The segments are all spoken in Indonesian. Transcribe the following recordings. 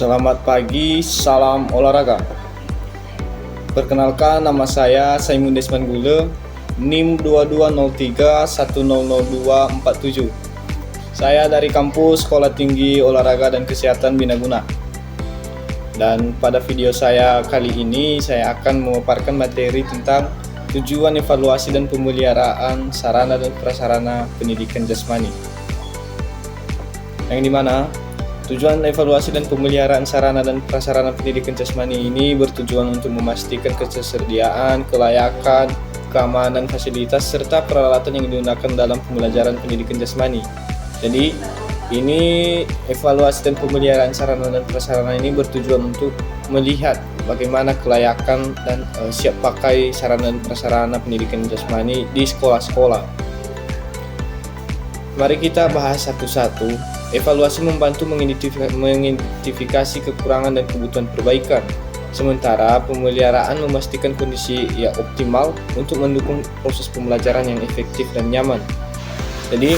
Selamat pagi, salam olahraga. Perkenalkan, nama saya Saimun Desman Gule, NIM 2203100247. Saya dari kampus Sekolah Tinggi Olahraga dan Kesehatan Binaguna. Dan pada video saya kali ini, saya akan memaparkan materi tentang tujuan evaluasi dan pemeliharaan sarana dan prasarana pendidikan jasmani. Yang dimana tujuan evaluasi dan pemeliharaan sarana dan prasarana pendidikan jasmani ini bertujuan untuk memastikan ketersediaan, kelayakan, keamanan fasilitas, serta peralatan yang digunakan dalam pembelajaran pendidikan jasmani. Jadi, ini evaluasi dan pemeliharaan sarana dan prasarana ini bertujuan untuk melihat bagaimana kelayakan dan siap pakai sarana dan prasarana pendidikan jasmani di sekolah-sekolah. Mari kita bahas satu-satu. Evaluasi membantu mengidentifikasi kekurangan dan kebutuhan perbaikan, sementara pemeliharaan memastikan kondisi optimal untuk mendukung proses pembelajaran yang efektif dan nyaman. Jadi,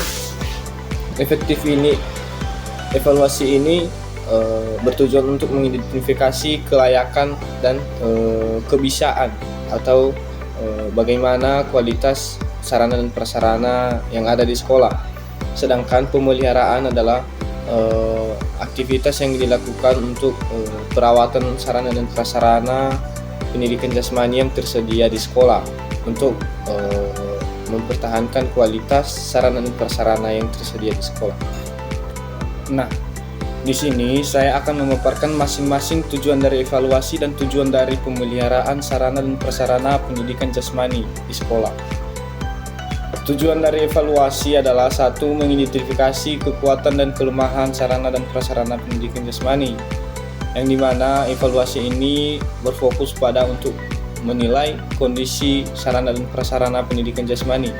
evaluasi ini bertujuan untuk mengidentifikasi kelayakan dan kebisaan atau bagaimana kualitas sarana dan prasarana yang ada di sekolah. Sedangkan pemeliharaan adalah aktivitas yang dilakukan untuk perawatan sarana dan prasarana pendidikan jasmani yang tersedia di sekolah untuk mempertahankan kualitas sarana dan prasarana yang tersedia di sekolah. Nah, di sini saya akan memaparkan masing-masing tujuan dari evaluasi dan tujuan dari pemeliharaan sarana dan prasarana pendidikan jasmani di sekolah. Tujuan dari evaluasi adalah satu, mengidentifikasi kekuatan dan kelemahan sarana dan prasarana pendidikan jasmani, yang dimana evaluasi ini berfokus pada untuk menilai kondisi sarana dan prasarana pendidikan jasmani.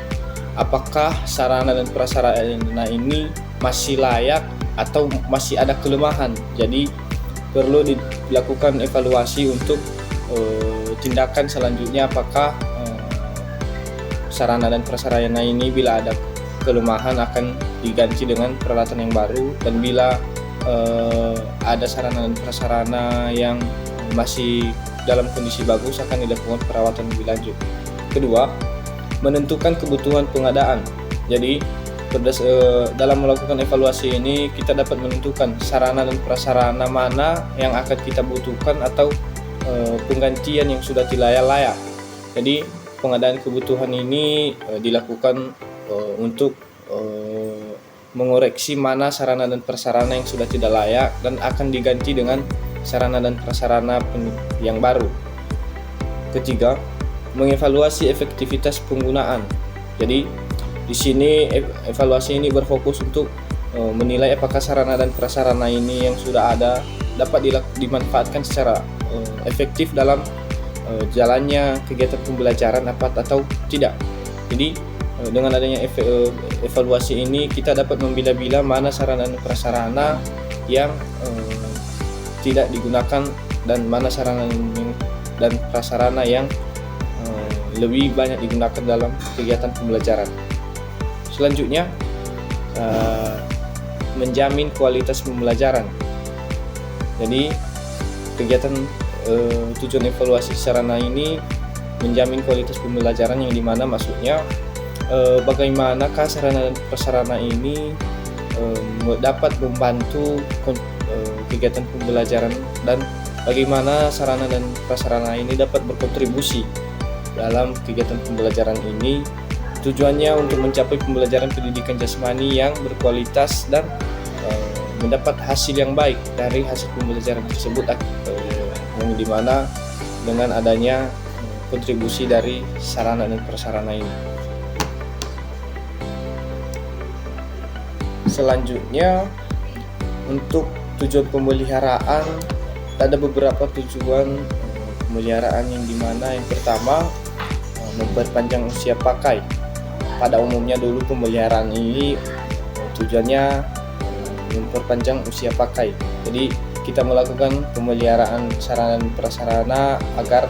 Apakah sarana dan prasarana ini masih layak atau masih ada kelemahan? Jadi perlu dilakukan evaluasi untuk tindakan selanjutnya, apakah sarana dan prasarana ini bila ada kelemahan akan diganti dengan peralatan yang baru, dan bila ada sarana dan prasarana yang masih dalam kondisi bagus akan dilakukan perawatan lebih lanjut. Kedua, menentukan kebutuhan pengadaan. Jadi dalam melakukan evaluasi ini kita dapat menentukan sarana dan prasarana mana yang akan kita butuhkan atau penggantian yang sudah tidak layak. Jadi pengadaan kebutuhan ini dilakukan untuk mengoreksi mana sarana dan prasarana yang sudah tidak layak dan akan diganti dengan sarana dan prasarana yang baru. Ketiga, mengevaluasi efektivitas penggunaan. Jadi di sini evaluasi ini berfokus untuk menilai apakah sarana dan prasarana ini yang sudah ada dapat dimanfaatkan secara efektif dalam jalannya kegiatan pembelajaran atau tidak. Jadi dengan adanya evaluasi ini kita dapat membila-bila mana sarana dan prasarana yang tidak digunakan dan mana sarana dan prasarana yang lebih banyak digunakan dalam kegiatan pembelajaran. Selanjutnya, menjamin kualitas pembelajaran. Jadi kegiatan tujuan evaluasi sarana ini menjamin kualitas pembelajaran, yang dimana maksudnya bagaimanakah sarana dan prasarana ini dapat membantu kegiatan pembelajaran dan bagaimana sarana dan prasarana ini dapat berkontribusi dalam kegiatan pembelajaran ini. Tujuannya untuk mencapai pembelajaran pendidikan jasmani yang berkualitas dan mendapat hasil yang baik dari hasil pembelajaran tersebut, yang dimana dengan adanya kontribusi dari sarana dan prasarana ini. Selanjutnya, untuk tujuan pemeliharaan, ada beberapa tujuan pemeliharaan, yang dimana yang pertama, memperpanjang usia pakai. Pada umumnya dulu pemeliharaan ini tujuannya memperpanjang usia pakai. Jadi kita melakukan pemeliharaan sarana dan prasarana agar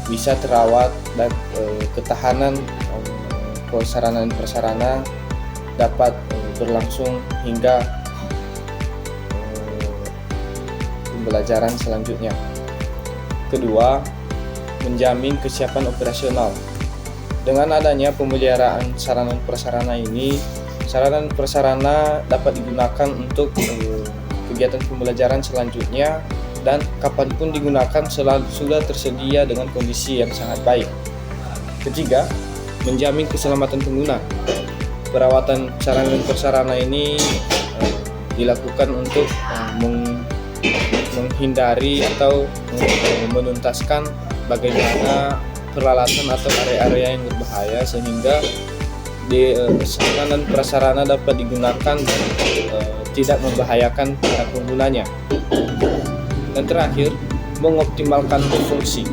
bisa terawat dan ketahanan sarana dan prasarana dapat berlangsung hingga pembelajaran selanjutnya. Kedua, menjamin kesiapan operasional. Dengan adanya pemeliharaan sarana dan prasarana ini, sarana dan prasarana dapat digunakan untuk kegiatan pembelajaran selanjutnya, dan kapanpun digunakan selalu sudah tersedia dengan kondisi yang sangat baik. Ketiga, menjamin keselamatan pengguna. Perawatan sarana dan prasarana ini dilakukan untuk menghindari atau menuntaskan bagaimana peralatan atau area-area yang berbahaya, sehingga sarana dan prasarana dapat digunakan dan tidak membahayakan para penggunanya. Dan terakhir, mengoptimalkan fungsi,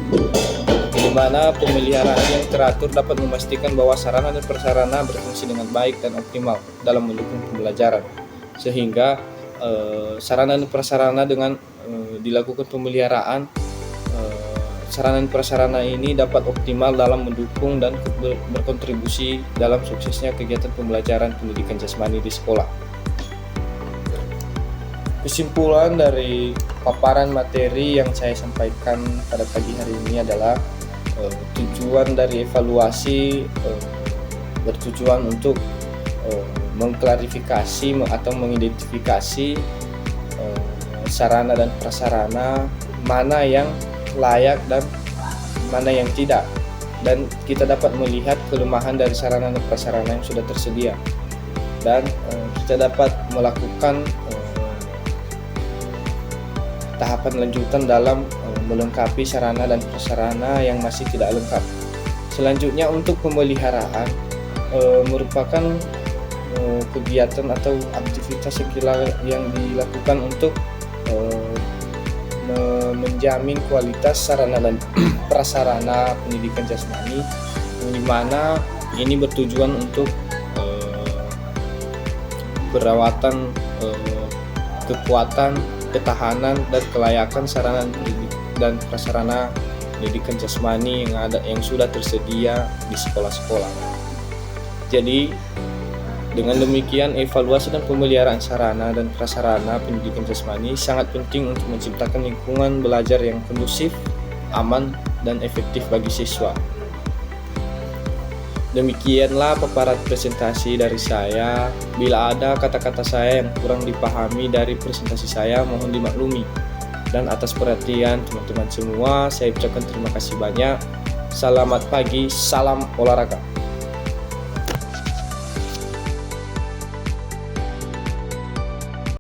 di mana pemeliharaan yang teratur dapat memastikan bahwa sarana dan prasarana berfungsi dengan baik dan optimal dalam mendukung pembelajaran, sehingga sarana dan prasarana dengan dilakukan pemeliharaan, sarana dan prasarana ini dapat optimal dalam mendukung dan berkontribusi dalam suksesnya kegiatan pembelajaran pendidikan jasmani di sekolah. Kesimpulan dari paparan materi yang saya sampaikan pada pagi hari ini adalah tujuan dari evaluasi bertujuan untuk mengklarifikasi atau mengidentifikasi sarana dan prasarana mana yang layak dan mana yang tidak, dan kita dapat melihat kelemahan dari sarana dan prasarana yang sudah tersedia, dan kita dapat melakukan tahapan lanjutan dalam melengkapi sarana dan prasarana yang masih tidak lengkap. Selanjutnya, untuk pemeliharaan merupakan kegiatan atau aktivitas yang dilakukan untuk menjamin kualitas sarana dan prasarana pendidikan jasmani, di mana ini bertujuan untuk perawatan, kekuatan, ketahanan, dan kelayakan sarana dan prasarana pendidikan jasmani yang sudah tersedia di sekolah-sekolah. Jadi dengan demikian, evaluasi dan pemeliharaan sarana dan prasarana pendidikan jasmani sangat penting untuk menciptakan lingkungan belajar yang kondusif, aman, dan efektif bagi siswa. Demikianlah paparan presentasi dari saya. Bila ada kata-kata saya yang kurang dipahami dari presentasi saya, mohon dimaklumi. Dan atas perhatian teman-teman semua, saya ucapkan terima kasih banyak. Selamat pagi, salam olahraga.